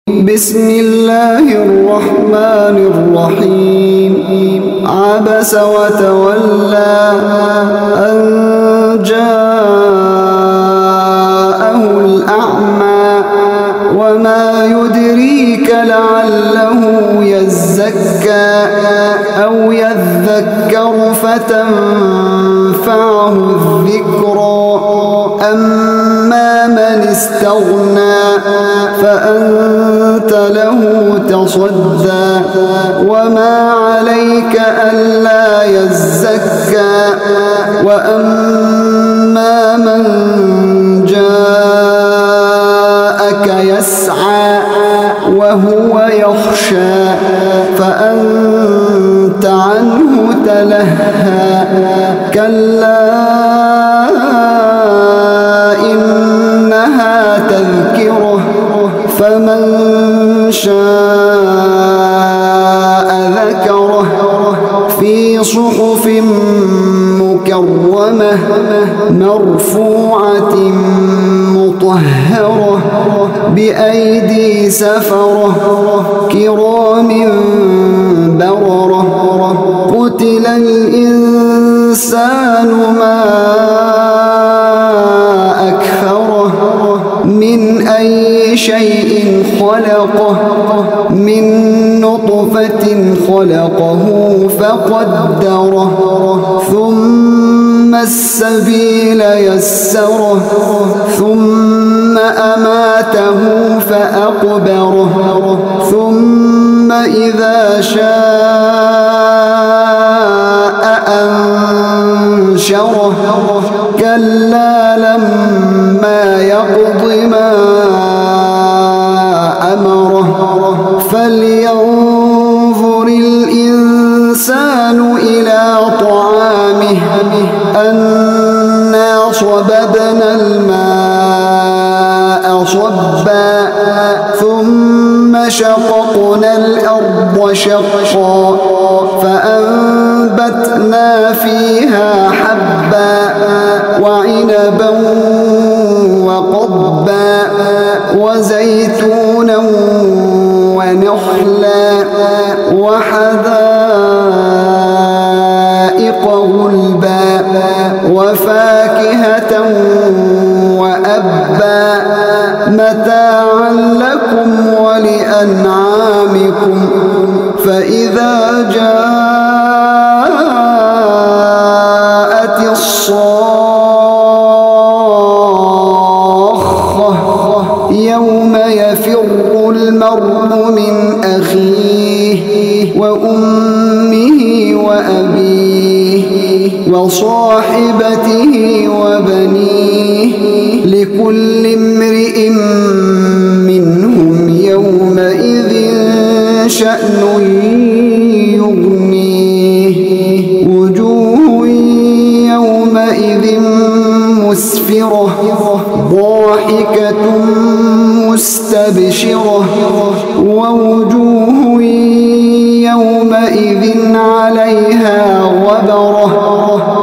بسم الله الرحمن الرحيم عبس وتولى أن جاءه الأعمى وما يدريك لعله يزكى أو يذكر فتنفعه الذكرى أما من استغنى فأنت له تصدى وما عليك ألا يزكى وأما من جاءك يسعى وهو يخشى فأنت عنه تلهى كلا إنها تذكرة فمن شاء ذكره في صحف مكرمة مرفوعة مطهرة بأيدي سفرة كرام بررة قتل الإنسان ما أكفره من أي شيء خلقه من نطفة خلقه فقدره ثم السبيل يسره ثم أماته فأقبره ثم إذا شاء أنشره كلا لما يقض ما أمره فلينظر الإنسان إلى طعامه أنا صببنا الماء صبا ثم شققنا الأرض شقا فأنبتنا فيها حبا وعنبا وقضبا وزيتونا ونخلا وحدائق غلبا وفاكهة وأبا متاعا لكم ولأنعامكم فإذا جاءت الصاخة يوم يفر المرء من أخيه وأمه وأبيه وصاحبته وبنيه لكل امرئ منهم يومئذ شأن يغنيه وجوه يومئذ مسفرة ضاحكة مستبشرة ووجوه يومئذ عليها غبرة